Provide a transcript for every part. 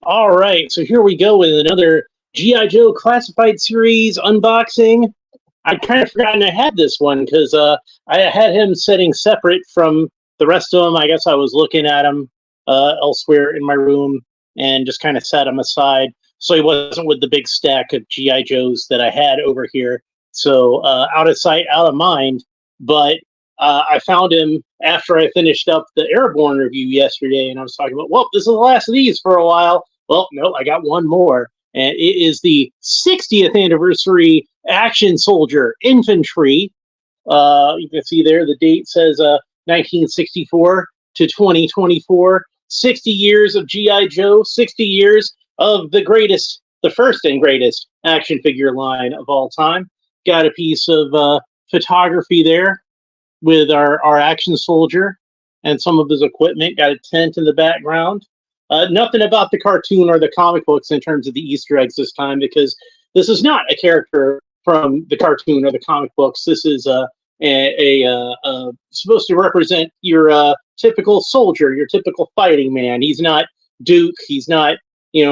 All right, so here we go with another G.I. Joe Classified Series unboxing. I'd kind of forgotten I had this one because I had him sitting separate from the rest of them. I guess I was looking at him elsewhere in my room and just kind of set him aside. So he wasn't with the big stack of G.I. Joes that I had over here. So out of sight, out of mind. But I found him after I finished up the Airborne review yesterday, and I was talking about, well, this is the last of these for a while. Well, no, I got one more, and it is the 60th anniversary Action Soldier Infantry. You can see there the date says 1964 to 2024. 60 years of G.I. Joe, 60 years of the first and greatest action figure line of all time. Got a piece of photography there with our action soldier and some of his equipment. Got a tent in the background. Nothing about the cartoon or the comic books in terms of the Easter eggs this time, because this is not a character from the cartoon or the comic books. This is supposed to represent your typical soldier, your typical fighting man. He's not Duke. He's not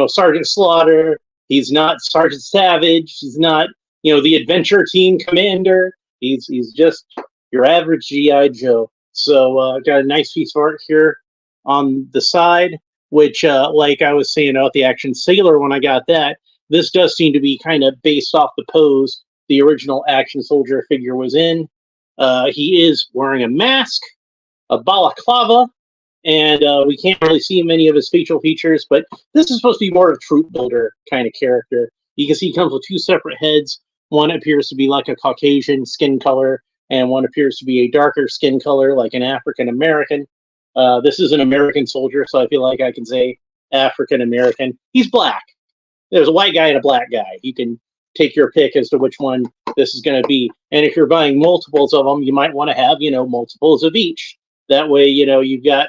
Sergeant Slaughter. He's not Sergeant Savage. He's not the Adventure Team commander. He's just your average GI Joe. So got a nice piece of art here on the side, which, like I was saying about the Action Sailor when I got that, this does seem to be kind of based off the pose the original Action Soldier figure was in. He is wearing a mask, a balaclava, and we can't really see many of his facial features, but this is supposed to be more of a troop builder kind of character. You can see he comes with two separate heads. One appears to be like a Caucasian skin color, and one appears to be a darker skin color, like an African American. This is an American soldier, so I feel like I can say African American. He's black. There's a white guy and a black guy. You can take your pick as to which one this is going to be. And if you're buying multiples of them, you might want to have, multiples of each. That way, you've got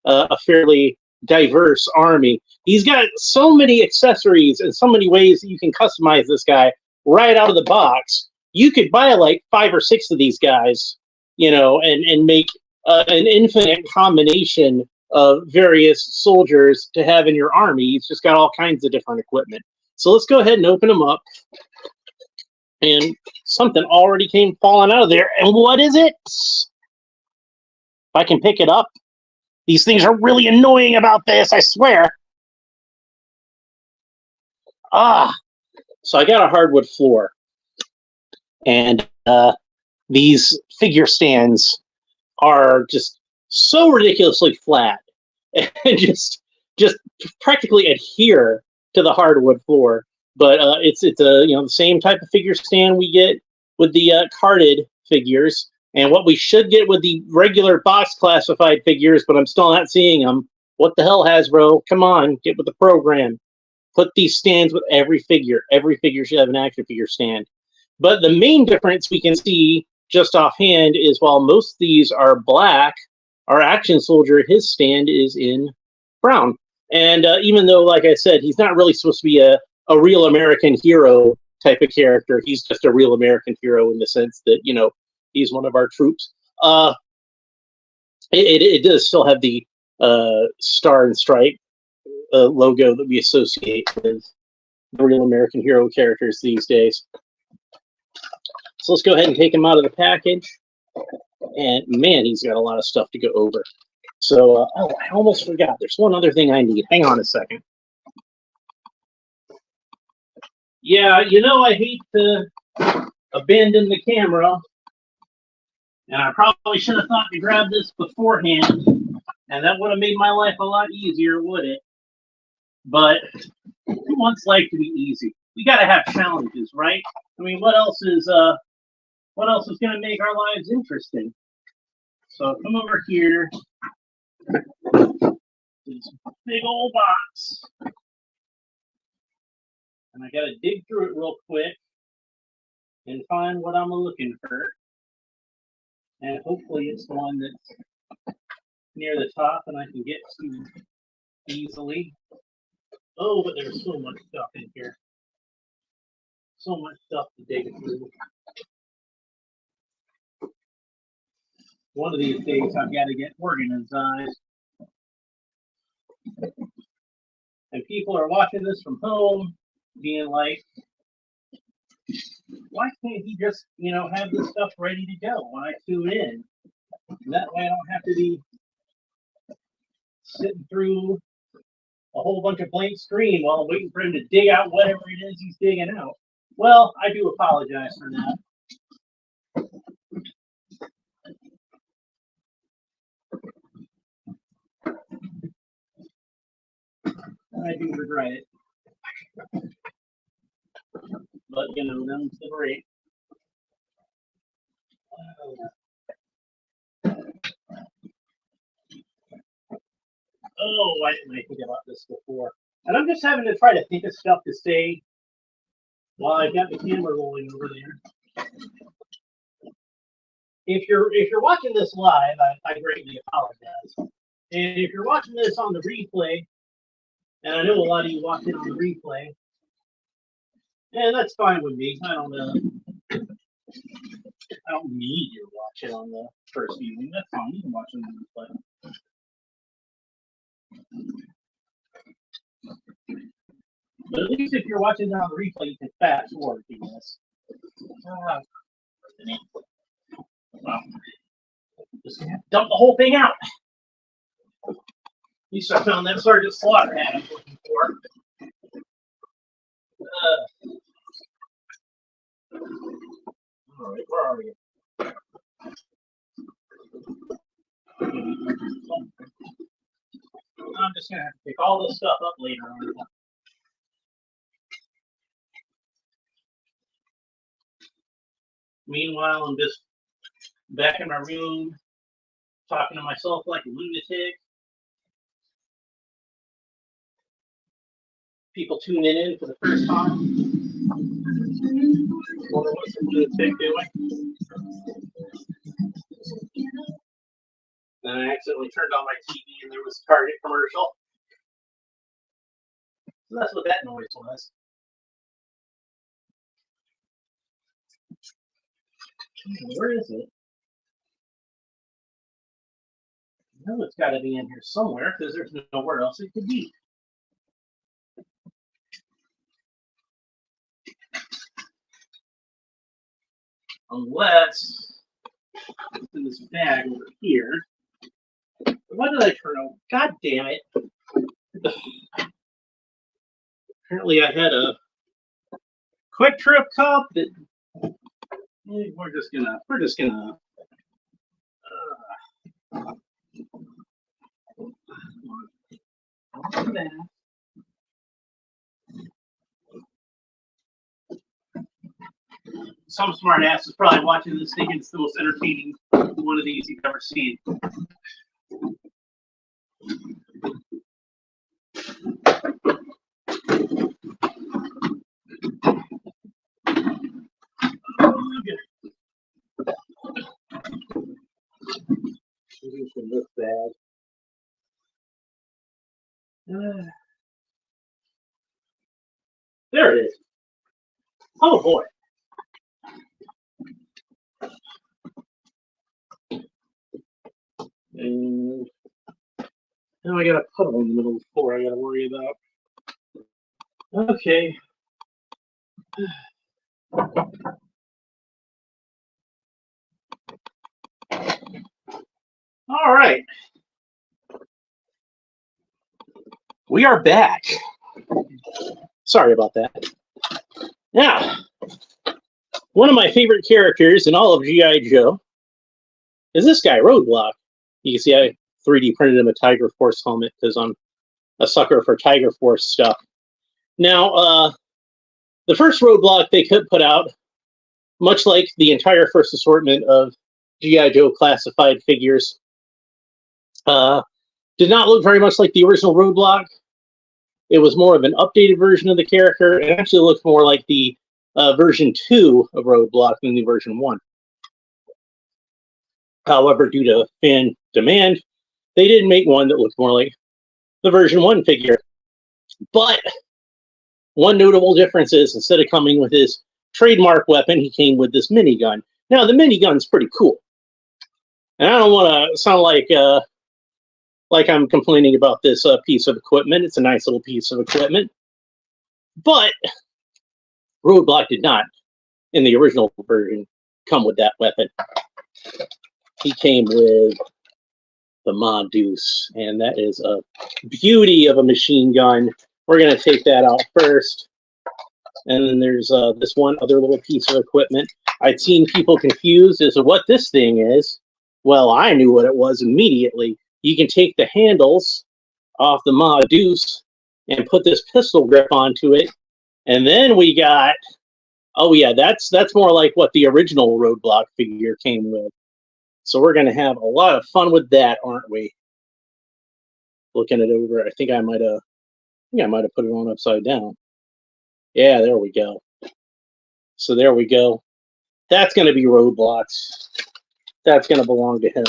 a fairly diverse army. He's got so many accessories and so many ways that you can customize this guy right out of the box. You could buy like 5 or 6 of these guys, and make an infinite combination of various soldiers to have in your army. He's just got all kinds of different equipment. So let's go ahead and open them up. And something already came falling out of there. And what is it? If I can pick it up. These things are really annoying about this, I swear. So I got a hardwood floor. And these figure stands are just so ridiculously flat and just practically adhere to the hardwood floor. But it's the same type of figure stand we get with the carded figures, and what we should get with the regular box classified figures, but I'm still not seeing them. What the hell, Hasbro? Come on, get with the program. Put these stands with every figure. Every figure should have an action figure stand. But the main difference we can see just offhand is while most of these are black, our action soldier, his stand is in brown. And even though, like I said, he's not really supposed to be a real American hero type of character, he's just a real American hero in the sense that, he's one of our troops. It does still have the star and stripe logo that we associate with the real American hero characters these days. So let's go ahead and take him out of the package. And man, he's got a lot of stuff to go over. So, I almost forgot. There's one other thing I need. Hang on a second. Yeah, I hate to abandon the camera. And I probably should have thought to grab this beforehand. And that would have made my life a lot easier, would it? But who wants life to be easy? We got to have challenges, right? I mean, what else is going to make our lives interesting? So come over here. This big old box. And I got to dig through it real quick and find what I'm looking for. And hopefully it's the one that's near the top and I can get to easily. Oh, but there's so much stuff in here. So much stuff to dig through. One of these days I've got to get organized. And people are watching this from home, being like, why can't he just, have this stuff ready to go when I tune in? And that way I don't have to be sitting through a whole bunch of blank screen while I'm waiting for him to dig out whatever it is he's digging out. Well, I do apologize for that. I do regret it. But, them's the break. Oh, why didn't I think about this before? And I'm just having to try to think of stuff to say while I've got the camera rolling over there. If you're watching this live, I greatly apologize. And if you're watching this on the replay, and I know a lot of you watch it on the replay, and that's fine with me. I don't need you to watch it on the first viewing. That's fine. You can watch it on the replay. But at least if you're watching it on the replay, you can fast forward through this. Well, just gonna have to dump the whole thing out. At least I found that Sergeant Slaughter hat I was looking for. All right, where are we? I'm just gonna have to pick all this stuff up later on. Meanwhile, I'm just back in my room, talking to myself like a lunatic. People tuning in for the first time. Wonder what's the lunatic doing. Then I accidentally turned on my TV and there was a Target commercial. So that's what that noise was. Where is it? I know it's got to be in here somewhere because there's nowhere else it could be. Unless it's in this bag over here. What did I turn on? God damn it. Apparently I had a Quick Trip cup that we're just gonna some smart ass is probably watching this thinking it's the most entertaining one of these you've ever seen. From this bag. There it is. Oh boy. And now I got a puddle in the middle of the floor I got to worry about. Okay. All right. We are back. Sorry about that. Now, one of my favorite characters in all of G.I. Joe is this guy, Roadblock. You can see I 3D printed him a Tiger Force helmet because I'm a sucker for Tiger Force stuff. Now, the first Roadblock they could put out, much like the entire first assortment of G.I. Joe classified figures, did not look very much like the original Roadblock. It was more of an updated version of the character. It actually looked more like the version 2 of Roadblock than the version 1. However, due to fan demand, they did make one that looked more like the version 1 figure. But one notable difference is instead of coming with his trademark weapon, he came with this minigun. Now, the minigun's pretty cool. And I don't want to sound like like I'm complaining about this piece of equipment. It's a nice little piece of equipment. But Roadblock did not, in the original version, come with that weapon. He came with the Ma Deuce, and that is a beauty of a machine gun. We're going to take that out first. And then there's this one other little piece of equipment. I'd seen people confused as to what this thing is. Well, I knew what it was immediately. You can take the handles off the Ma Deuce and put this pistol grip onto it. And then we got, oh yeah, that's more like what the original Roadblock figure came with. So we're going to have a lot of fun with that, aren't we? Looking it over, I think I might have put it on upside down. Yeah, there we go. So there we go. That's going to be Roadblock's. That's going to belong to him.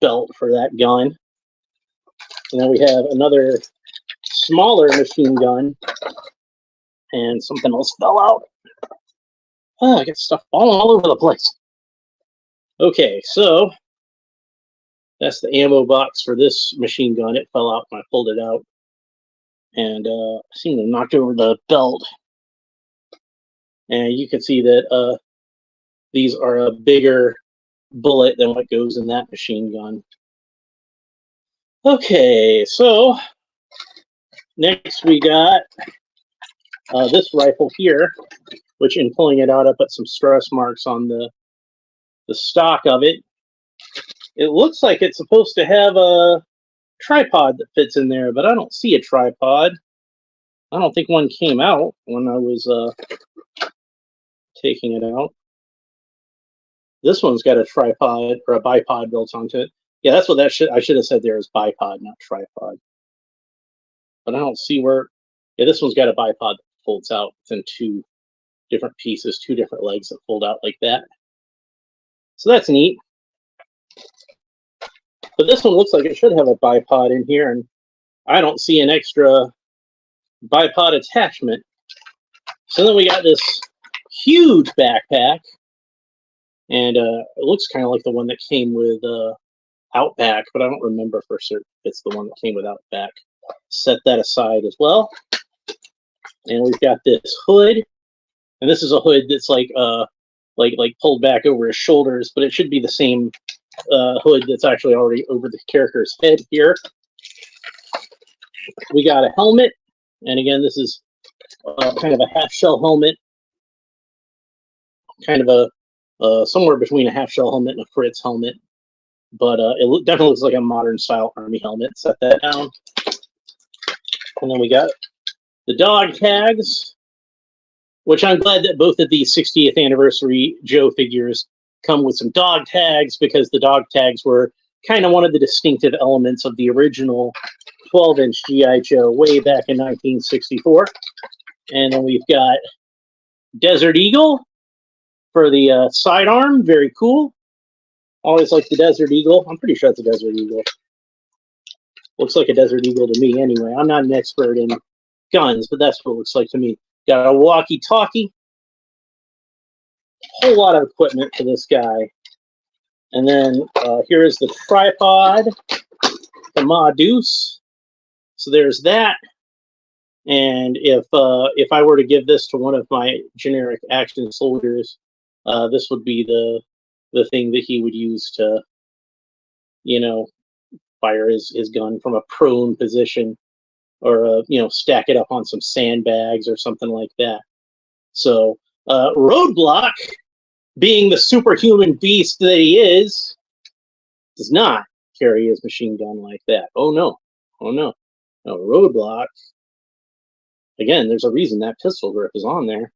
Belt for that gun. And then we have another smaller machine gun. And something else fell out. Oh, I got stuff falling all over the place. Okay, so that's the ammo box for this machine gun. It fell out when I pulled it out. And I seen it knocked over the belt. And you can see that these are a bigger bullet than what goes in that machine gun. Okay, so next we got this rifle here, which in pulling it out, I put some stress marks on the stock of it. It looks like it's supposed to have a tripod that fits in there, but I don't see a tripod. I don't think one came out when I was taking it out. This one's got a tripod or a bipod built onto it. Yeah, that's what I should have said there is bipod, not tripod. But I don't see where. Yeah, this one's got a bipod that folds out in two different pieces, two different legs that fold out like that. So that's neat. But this one looks like it should have a bipod in here, and I don't see an extra bipod attachment. So then we got this huge backpack, and it looks kind of like the one that came with Outback, but I don't remember for certain if it's the one that came with Outback. Set that aside as well. And we've got this hood, and this is a hood that's like pulled back over his shoulders, but it should be the same hood that's actually already over the character's head here. We got a helmet, and again, this is kind of a half-shell helmet, kind of a somewhere between a half-shell helmet and a Fritz helmet, but it definitely looks like a modern-style Army helmet. Set that down, and then we got the dog tags, which I'm glad that both of these 60th anniversary Joe figures come with some dog tags, because the dog tags were kind of one of the distinctive elements of the original 12-inch G.I. Joe way back in 1964. And then we've got Desert Eagle for the sidearm. Very cool. Always like the Desert Eagle. I'm pretty sure it's a Desert Eagle. Looks like a Desert Eagle to me anyway. I'm not an expert in guns, but that's what it looks like to me. Got a walkie-talkie. Whole lot of equipment for this guy. And then here is the tripod, the Ma Deuce. So there's that. And if I were to give this to one of my generic action soldiers, this would be the thing that he would use to, you know, fire his gun from a prone position, or you know, stack it up on some sandbags or something like that. So Roadblock, being the superhuman beast that he is, does not carry his machine gun like that. Oh no, oh no. No, Roadblock, again, there's a reason that pistol grip is on there.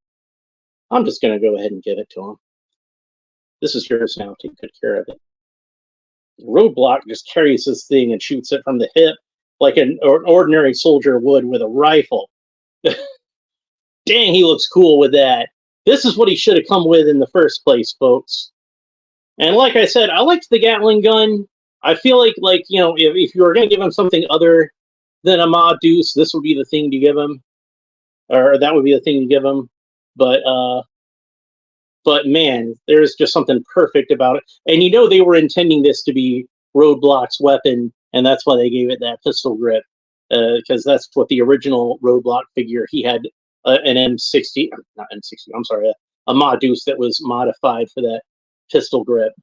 I'm just going to go ahead and give it to him. This is yours now. Take good care of it. Roadblock just carries this thing and shoots it from the hip like an ordinary soldier would with a rifle. Dang, he looks cool with that. This is what he should have come with in the first place, folks. And like I said, I liked the Gatling gun. I feel like you know, if you were going to give him something other than a Ma Deuce, this would be the thing to give him, or that would be the thing to give him. But man, there's just something perfect about it. And you know, they were intending this to be Roadblock's weapon, and that's why they gave it that pistol grip, because that's what the original Roadblock figure, he had an M60, not M60, I'm sorry, a Modus that was modified for that pistol grip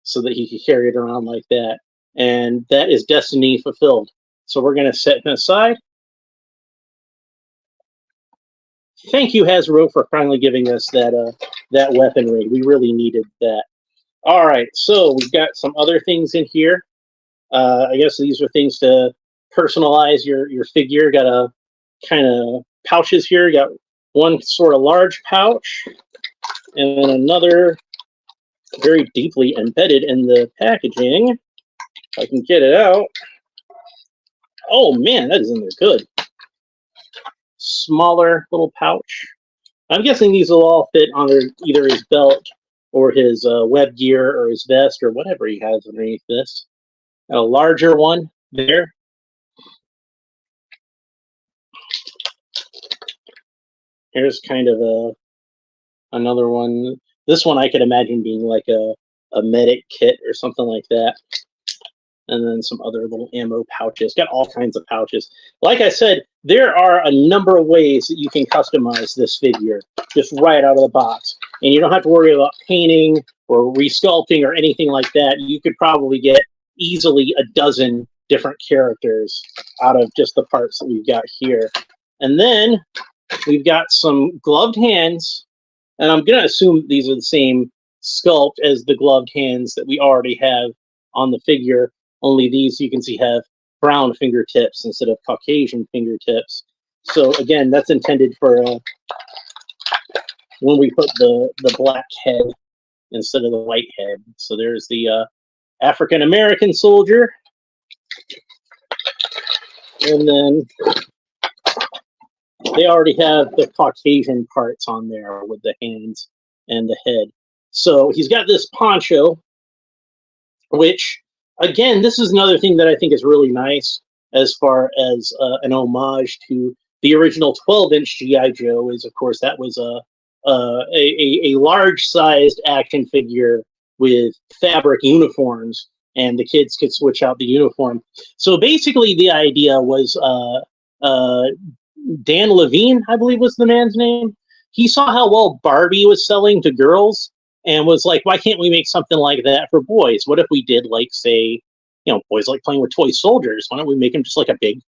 so that he could carry it around like that. And that is destiny fulfilled. So we're going to set him aside. Thank you, Hasbro, for finally giving us that weaponry. We really needed that. All right, so we've got some other things in here. I guess these are things to personalize your figure. Got a kind of pouches here. Got one sort of large pouch, and then another very deeply embedded in the packaging. If I can get it out. Oh man, that is in there good. Smaller little pouch. I'm guessing these will all fit on either his belt or his web gear or his vest or whatever he has underneath this. A larger one there. Here's kind of another one. This one I could imagine being like a medic kit or something like that. And then some other little ammo pouches. Got all kinds of pouches. Like I said, there are a number of ways that you can customize this figure just right out of the box. And you don't have to worry about painting or resculpting or anything like that. You could probably get easily a dozen different characters out of just the parts that we've got here. And then we've got some gloved hands. And I'm going to assume these are the same sculpt as the gloved hands that we already have on the figure. Only these you can see have brown fingertips instead of Caucasian fingertips. So again, that's intended for when we put the black head instead of the white head. So there's the African American soldier. And then they already have the Caucasian parts on there with the hands and the head. So he's got this poncho, which, again, this is another thing that I think is really nice as far as an homage to the original 12-inch G.I. Joe. Is, of course, that was a large-sized action figure with fabric uniforms, and the kids could switch out the uniform. So basically, the idea was Dan Levine, I believe was the man's name. He saw how well Barbie was selling to girls and was like, why can't we make something like that for boys? What if we did, like, say, boys like playing with toy soldiers. Why don't we make them just like a big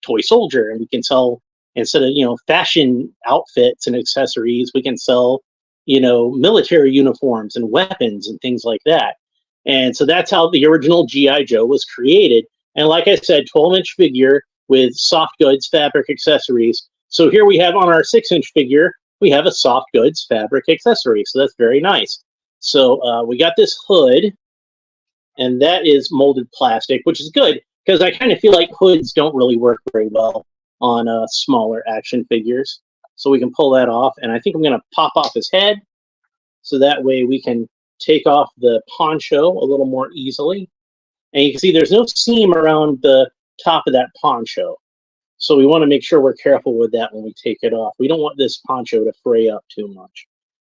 toy soldier? And we can sell, instead of, fashion outfits and accessories, we can sell, military uniforms and weapons and things like that. And so that's how the original G.I. Joe was created. And like I said, 12-inch figure with soft goods, fabric accessories. So here we have on our 6-inch figure, we have a soft goods fabric accessory. So that's very nice. So we got this hood, and that is molded plastic, which is good because I kind of feel like hoods don't really work very well on smaller action figures. So we can pull that off, and I think I'm going to pop off his head so that way we can take off the poncho a little more easily. And you can see there's no seam around the top of that poncho. So we want to make sure we're careful with that when we take it off. We don't want this poncho to fray up too much.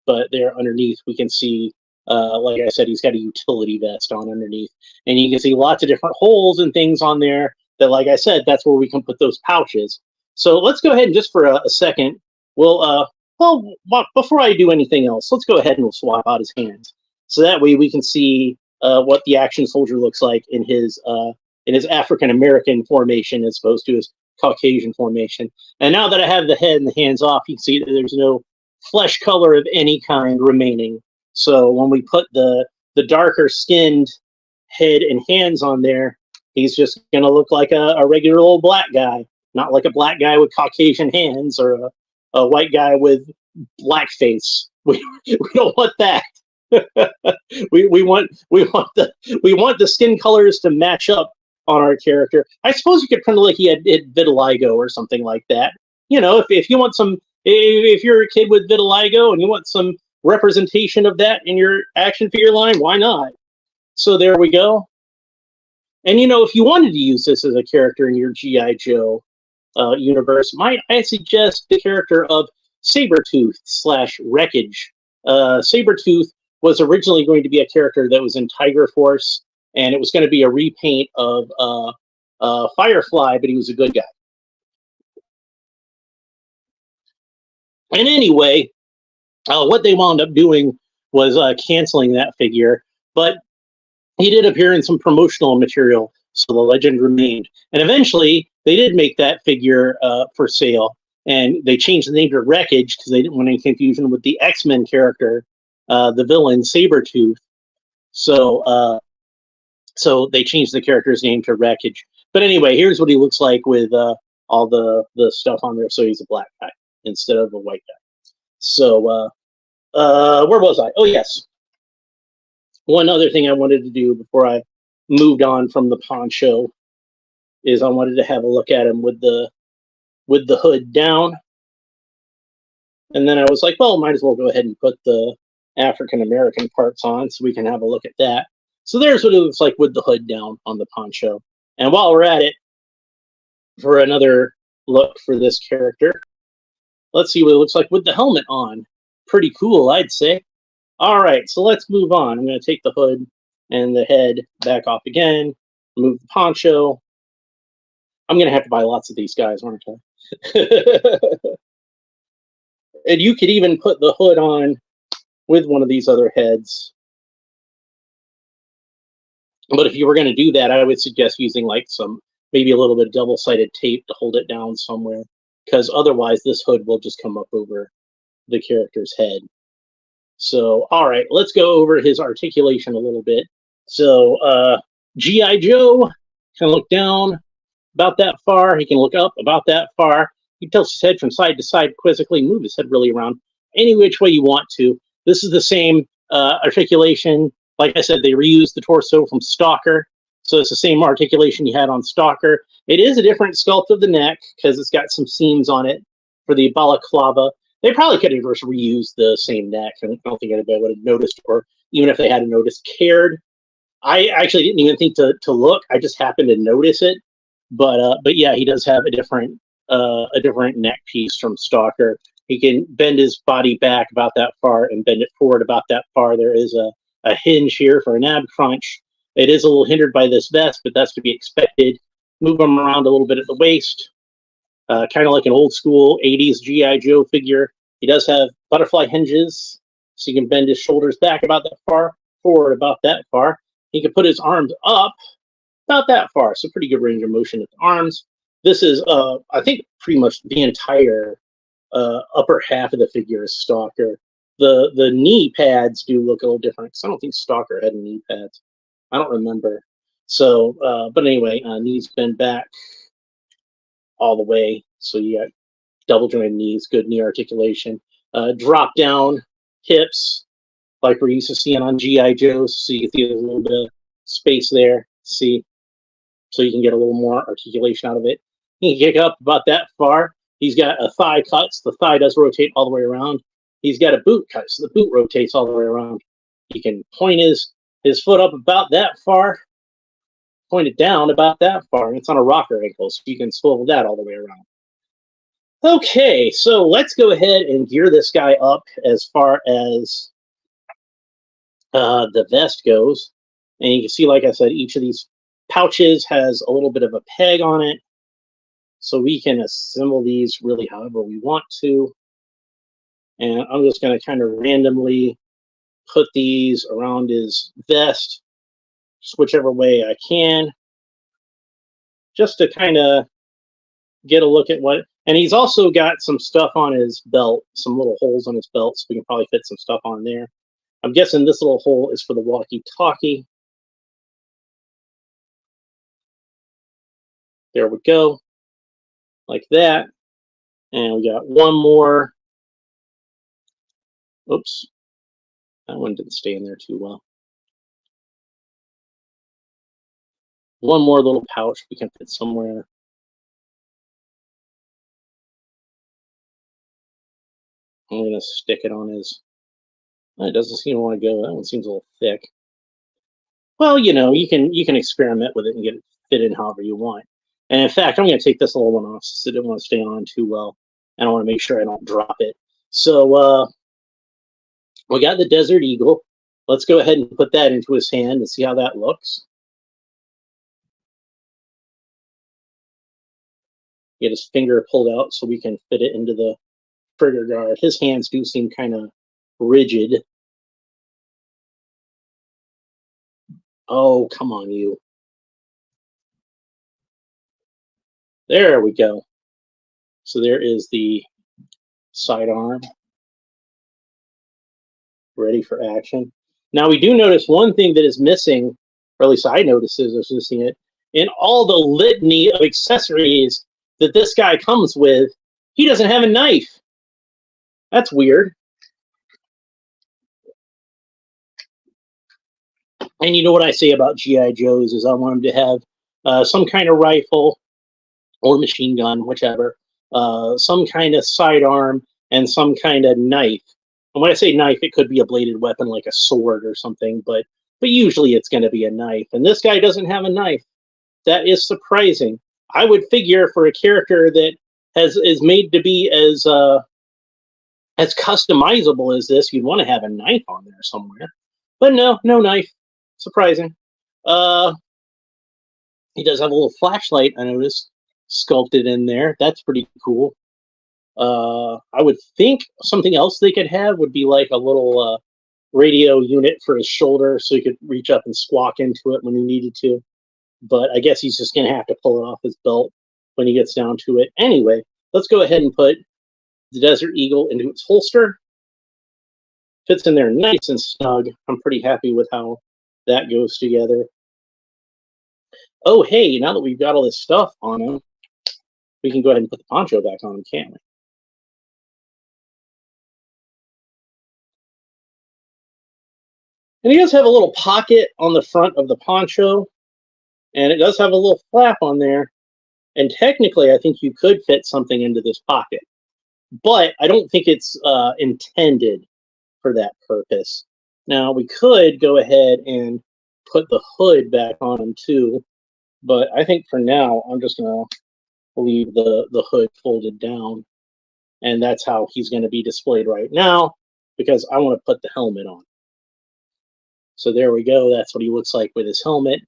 But there underneath, we can see, like I said, he's got a utility vest on underneath. And you can see lots of different holes and things on there that, like I said, that's where we can put those pouches. So let's go ahead and just for a second, well, before I do anything else, let's go ahead and we'll swap out his hands. So that way we can see what the action soldier looks like in his African-American formation as opposed to his Caucasian formation. And now that I have the head and the hands off, you can see that there's no flesh color of any kind remaining. So when we put the darker skinned head and hands on there, he's just going to look like a regular old black guy, not like a black guy with Caucasian hands or a white guy with black face. We don't want that. we want the skin colors to match up on our character. I suppose you could print it like he had vitiligo or something like that. If you want some, if you're a kid with vitiligo and you want some representation of that in your action figure line, why not? So there we go. And if you wanted to use this as a character in your G.I. Joe universe, might I suggest the character of Sabretooth / Wreckage. Sabretooth was originally going to be a character that was in Tiger Force, and it was going to be a repaint of Firefly, but he was a good guy. And anyway, what they wound up doing was canceling that figure, but he did appear in some promotional material, so the legend remained. And eventually, they did make that figure for sale, and they changed the name to Wreckage because they didn't want any confusion with the X-Men character, the villain Sabretooth. So they changed the character's name to Wreckage. But anyway, here's what he looks like with all the stuff on there. So he's a black guy instead of a white guy. So where was I? Oh, yes. One other thing I wanted to do before I moved on from the poncho is I wanted to have a look at him with the hood down. And then I was like, well, might as well go ahead and put the African American parts on so we can have a look at that. So there's what it looks like with the hood down on the poncho. And while we're at it, for another look for this character, let's see what it looks like with the helmet on. Pretty cool, I'd say. All right, so let's move on. I'm going to take the hood and the head back off again, move the poncho. I'm going to have to buy lots of these guys, aren't I? And you could even put the hood on with one of these other heads. But if you were going to do that, I would suggest using like maybe a little bit of double-sided tape to hold it down somewhere, because otherwise this hood will just come up over the character's head. So, all right, let's go over his articulation a little bit. So, G.I. Joe can look down about that far. He can look up about that far. He tilts his head from side to side quizzically, move his head really around any which way you want to. This is the same articulation. Like I said, they reused the torso from Stalker. So it's the same articulation you had on Stalker. It is a different sculpt of the neck because it's got some seams on it for the balaclava. They probably could have just reused the same neck. I don't think anybody would have noticed, or even if they hadn't noticed, cared. I actually didn't even think to look. I just happened to notice it. But yeah, he does have a different neck piece from Stalker. He can bend his body back about that far and bend it forward about that far. There is a hinge here for an ab crunch. It is a little hindered by this vest, but that's to be expected. Move him around a little bit at the waist. Kind of like an old school 80s G.I. Joe figure. He does have butterfly hinges, so you can bend his shoulders back about that far, forward about that far. He can put his arms up about that far, so pretty good range of motion at the arms. This is, I think, pretty much the entire upper half of the figure is Stalker. The knee pads do look a little different, because I don't think Stalker had knee pads. I don't remember. So, but anyway, knees bend back all the way, so you got double jointed knees, good knee articulation. Drop down hips, like we're used to seeing on G.I. Joe, so you can see there's a little bit of space there. See, so you can get a little more articulation out of it. He can kick up about that far. He's got a thigh cut, so the thigh does rotate all the way around. He's got a boot cut, so the boot rotates all the way around. He can point his foot up about that far, point it down about that far, and it's on a rocker ankle, so you can swivel that all the way around. Okay, so let's go ahead and gear this guy up as far as the vest goes. And you can see, like I said, each of these pouches has a little bit of a peg on it, so we can assemble these really however we want to. And I'm just going to kind of randomly put these around his vest, just whichever way I can, just to kind of get a look at what. And he's also got some stuff on his belt, some little holes on his belt, so we can probably fit some stuff on there. I'm guessing this little hole is for the walkie-talkie. There we go, like that. And we got one more. Oops, that one didn't stay in there too well. One more little pouch we can fit somewhere. I'm going to stick it on his. It doesn't seem to want to go. That one seems a little thick. Well, you know, you can experiment with it and get it fit in however you want. And in fact, I'm going to take this little one off since it didn't want to stay on too well. And I want to make sure I don't drop it. So we got the Desert Eagle. Let's go ahead and put that into his hand and see how that looks. get his finger pulled out so we can fit it into the trigger guard. His hands do seem kind of rigid. Oh, come on, you. There we go. So there is the sidearm ready for action. Now we do notice one thing that is missing, or at least I noticed as I was listening it, in all the litany of accessories that this guy comes with, he doesn't have a knife. That's weird. And you know what I say about G.I. Joes is I want them to have some kind of rifle or machine gun, whichever, some kind of sidearm and some kind of knife. And when I say knife, it could be a bladed weapon like a sword or something, but usually it's going to be a knife. And this guy doesn't have a knife. That is surprising. I would figure for a character that is made to be as customizable as this, you'd want to have a knife on there somewhere. But no knife. Surprising. He does have a little flashlight, I noticed, sculpted in there. That's pretty cool. I would think something else they could have would be like a little radio unit for his shoulder so he could reach up and squawk into it when he needed to. But I guess he's just going to have to pull it off his belt when he gets down to it. Anyway, let's go ahead and put the Desert Eagle into its holster. Fits in there nice and snug. I'm pretty happy with how that goes together. Oh, hey, now that we've got all this stuff on him, we can go ahead and put the poncho back on him, can't we? And he does have a little pocket on the front of the poncho, and it does have a little flap on there. And technically, I think you could fit something into this pocket, but I don't think it's intended for that purpose. Now, we could go ahead and put the hood back on him too, but I think for now, I'm just going to leave the hood folded down, and that's how he's going to be displayed right now, because I want to put the helmet on. So there we go. That's what he looks like with his helmet.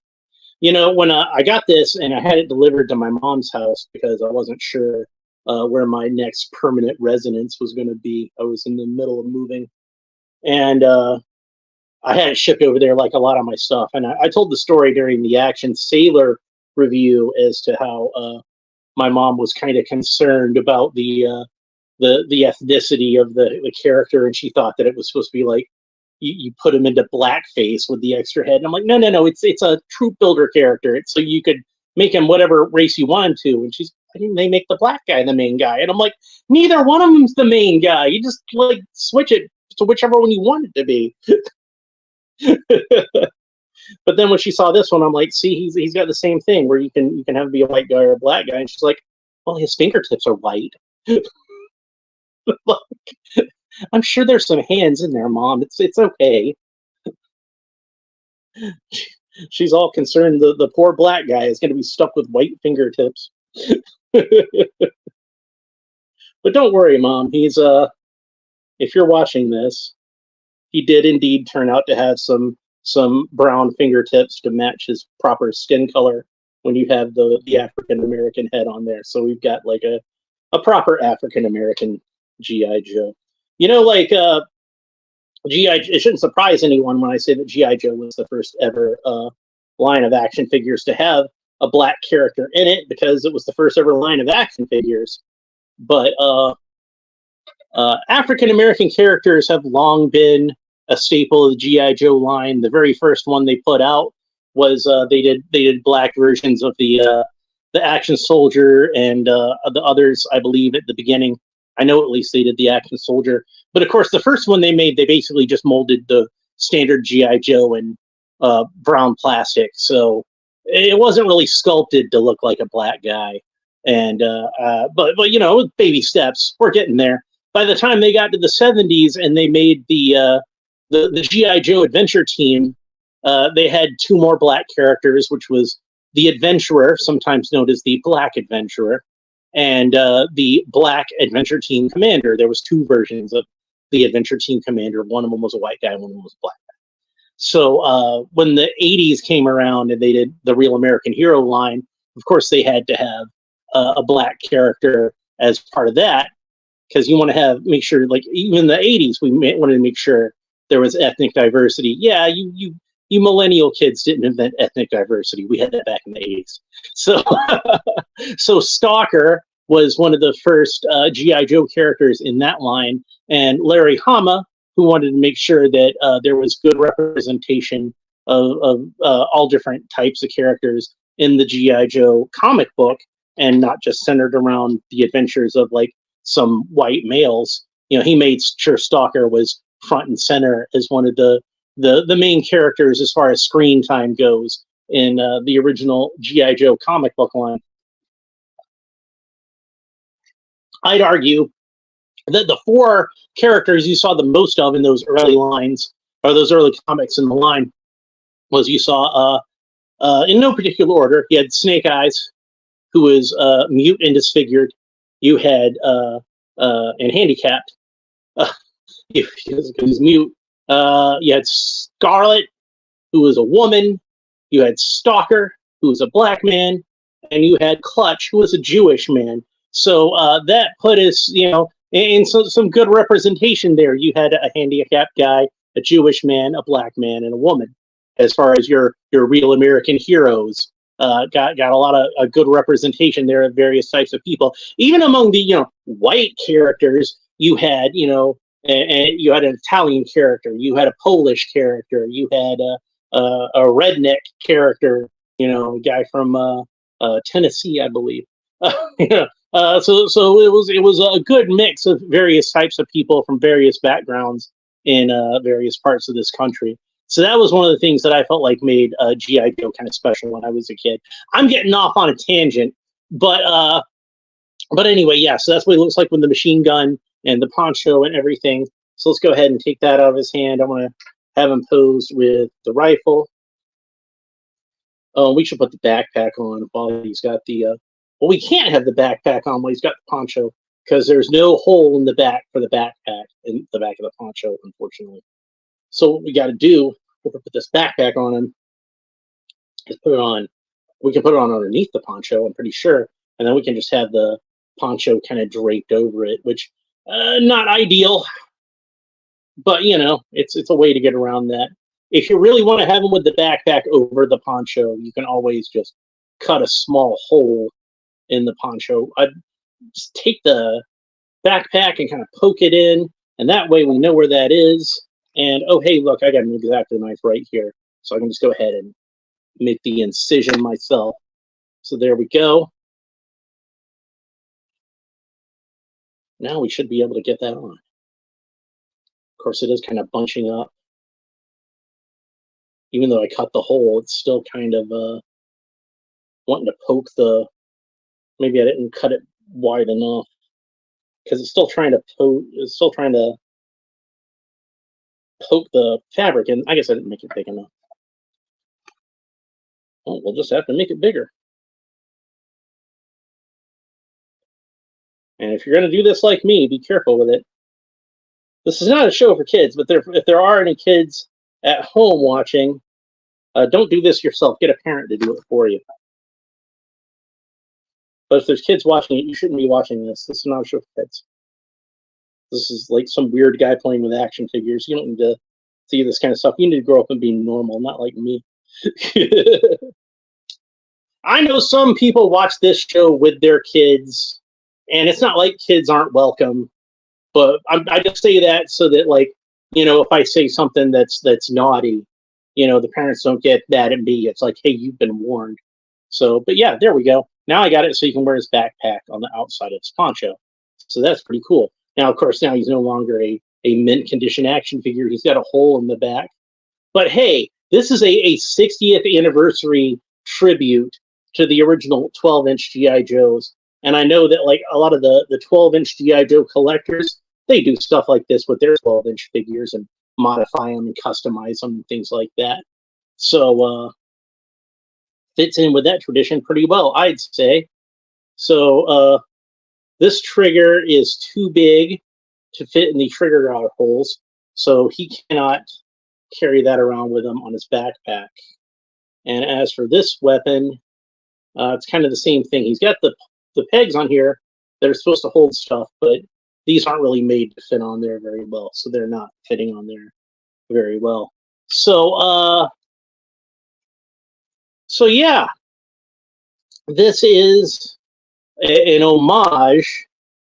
You know, when I got this and I had it delivered to my mom's house because I wasn't sure where my next permanent residence was going to be. I was in the middle of moving. And I had it shipped over there like a lot of my stuff. And I told the story during the Action Sailor review as to how my mom was kind of concerned about the ethnicity of the character. And she thought that it was supposed to be like, you put him into blackface with the extra head. And I'm like, no, it's a troop builder character. It's so you could make him whatever race you wanted to. And she's, why didn't they make the black guy the main guy? And I'm like, neither one of them's the main guy. You just like switch it to whichever one you want it to be. But then when she saw this one, I'm like, see, he's got the same thing where you can have him be a white guy or a black guy. And she's like, well, his fingertips are white. Like, I'm sure there's some hands in there, Mom. It's okay. She's all concerned the poor black guy is going to be stuck with white fingertips. But don't worry, Mom. He's if you're watching this, he did indeed turn out to have some brown fingertips to match his proper skin color when you have the African American head on there. So we've got like a proper African American G.I. Joe. You know, like G.I. It shouldn't surprise anyone when I say that G.I. Joe was the first ever line of action figures to have a black character in it, because it was the first ever line of action figures. But African American characters have long been a staple of the G.I. Joe line. The very first one they put out was they did black versions of the Action Soldier and the others, I believe, at the beginning. I know at least they did the Action Soldier. But of course, the first one they made, they basically just molded the standard G.I. Joe in brown plastic. So it wasn't really sculpted to look like a black guy. And but you know, baby steps, we're getting there. By the time they got to the 70s and they made the G.I. Joe Adventure Team, they had two more black characters, which was the Adventurer, sometimes known as the Black Adventurer, and the Black Adventure Team Commander. There was two versions of the Adventure Team Commander. One of them was a white guy, one of them was a black guy. So when the 80s came around and they did the Real American Hero line, of course they had to have a black character as part of that, because you want to make sure, like even in the 80s, we wanted to make sure there was ethnic diversity. Yeah, you millennial kids didn't invent ethnic diversity. We had that back in the 80s. So so Stalker was one of the first G.I. Joe characters in that line, and Larry Hama, who wanted to make sure that there was good representation of all different types of characters in the G.I. Joe comic book, and not just centered around the adventures of like some white males. You know, he made sure Stalker was front and center as one of the main characters as far as screen time goes in the original G.I. Joe comic book line. I'd argue that the four characters you saw the most of in those early lines, or those early comics in the line, was you saw, in no particular order, you had Snake Eyes, who was mute and disfigured. You had, and handicapped. He was mute. You had Scarlet, who was a woman. You had Stalker, who was a black man. And you had Clutch, who was a Jewish man. So that put us, you know, in some good representation there. You had a handicapped guy, a Jewish man, a black man, and a woman. As far as your real American heroes, got a lot of a good representation there of various types of people. Even among the white characters, you had and you had an Italian character, you had a Polish character, you had a redneck character, a guy from Tennessee, I believe. So it was a good mix of various types of people from various backgrounds in various parts of this country. So that was one of the things that I felt like made G.I. Joe kind of special when I was a kid. I'm getting off on a tangent, but anyway, yeah. So that's what it looks like with the machine gun and the poncho and everything. So let's go ahead and take that out of his hand. I'm gonna have him posed with the rifle. Oh, we should put the backpack on while he's got the. Well, we can't have the backpack on while he's got the poncho because there's no hole in the back for the backpack in the back of the poncho, unfortunately. So what we got to do, we'll put this backpack on him, is put it on. We can put it on underneath the poncho, I'm pretty sure, and then we can just have the poncho kind of draped over it, which not ideal, but it's a way to get around that. If you really want to have him with the backpack over the poncho, you can always just cut a small hole in the poncho. I'd just take the backpack and kind of poke it in, and that way we know where that is. And oh, hey, look, I got an X-Acto knife right here. So I can just go ahead and make the incision myself. So there we go. Now we should be able to get that on. Of course, it is kind of bunching up. Even though I cut the hole, it's still kind of wanting to poke the... Maybe I didn't cut it wide enough. Because it's still trying to poke... It's still trying to poke the fabric, and I guess I didn't make it big enough. Well, we'll just have to make it bigger. And if you're going to do this like me, be careful with it. This is not a show for kids, but if there are any kids at home watching, don't do this yourself. Get a parent to do it for you. But if there's kids watching it, you shouldn't be watching this. This is not a show for kids. This is like some weird guy playing with action figures. You don't need to see this kind of stuff. You need to grow up and be normal, not like me. I know some people watch this show with their kids, and it's not like kids aren't welcome. But I just say that so that, like, if I say something that's naughty, the parents don't get mad at me. It's like, hey, you've been warned. So, but yeah, there we go. Now I got it so you can wear his backpack on the outside of his poncho. So that's pretty cool. Now, of course, now he's no longer a mint condition action figure. He's got a hole in the back. But hey, this is a 60th anniversary tribute to the original 12-inch G.I. Joes. And I know that, like, a lot of the 12-inch G.I. Joe collectors, they do stuff like this with their 12-inch figures and modify them and customize them and things like that. So fits in with that tradition pretty well, I'd say. So this trigger is too big to fit in the trigger guard holes, so he cannot carry that around with him on his backpack. And as for this weapon, it's kind of the same thing. He's got the pegs on here that are supposed to hold stuff, but these aren't really made to fit on there very well, so they're not fitting on there very well. So yeah, this is an homage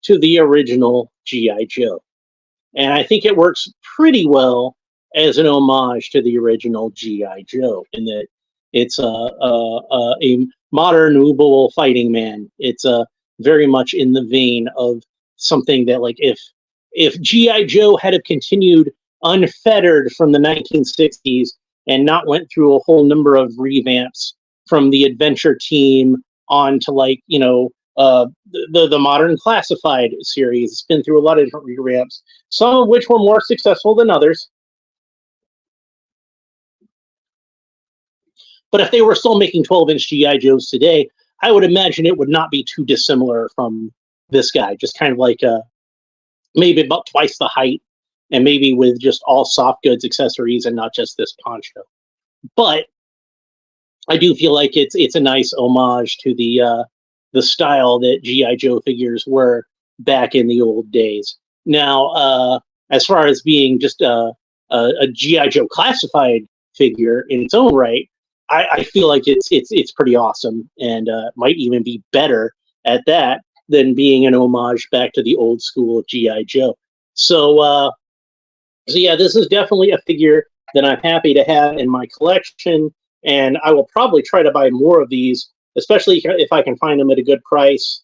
to the original G.I. Joe. And I think it works pretty well as an homage to the original G.I. Joe in that it's a modern movable fighting man. It's very much in the vein of something that, like, if G.I. Joe had have continued unfettered from the 1960s and not went through a whole number of revamps from the Adventure Team on to, like, you know, the modern Classified series. It's been through a lot of different revamps, some of which were more successful than others. But if they were still making 12-inch G.I. Joes today, I would imagine it would not be too dissimilar from this guy. Just kind of like maybe about twice the height, and maybe with just all soft goods accessories and not just this poncho. But I do feel like it's a nice homage to the style that G.I. Joe figures were back in the old days. Now, as far as being just a G.I. Joe Classified figure in its own right, I feel like it's pretty awesome, and might even be better at that than being an homage back to the old school of G.I. Joe. So yeah, this is definitely a figure that I'm happy to have in my collection, and I will probably try to buy more of these, especially if I can find them at a good price.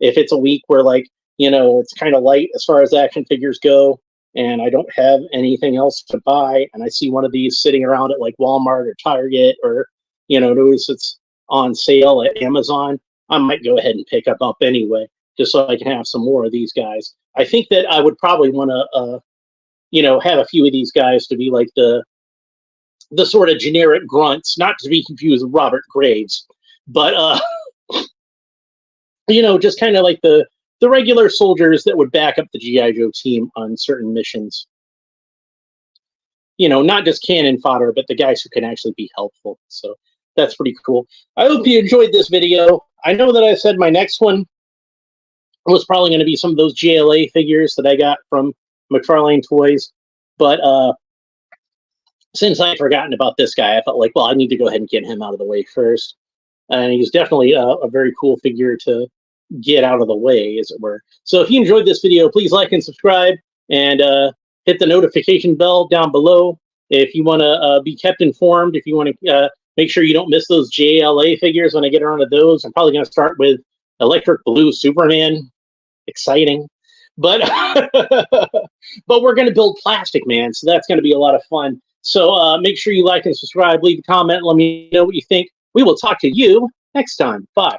If it's a week where, like, you know, it's kind of light as far as action figures go, and I don't have anything else to buy, and I see one of these sitting around at like Walmart or Target, or, you know, notice it's on sale at Amazon, I might go ahead and pick up anyway, just so I can have some more of these guys. I think that I would probably want to, you know, have a few of these guys to be like the sort of generic grunts, not to be confused with Robert Graves, but you know, just kind of like the regular soldiers that would back up the G.I. Joe team on certain missions. You know, not just cannon fodder, but the guys who can actually be helpful. So that's pretty cool. I hope you enjoyed this video. I know that I said my next one was probably going to be some of those JLA figures that I got from McFarlane Toys, but since I'd forgotten about this guy, I felt like, well, I need to go ahead and get him out of the way first. And he's definitely a very cool figure to get out of the way, as it were. So if you enjoyed this video, please like and subscribe, and hit the notification bell down below if you want to be kept informed. If you want to make sure you don't miss those JLA figures when I get around to those. I'm probably going to start with Electric Blue Superman. Exciting. But but we're going to build Plastic Man, so that's going to be a lot of fun. So make sure you like and subscribe, leave a comment, let me know what you think. We will talk to you next time. Bye.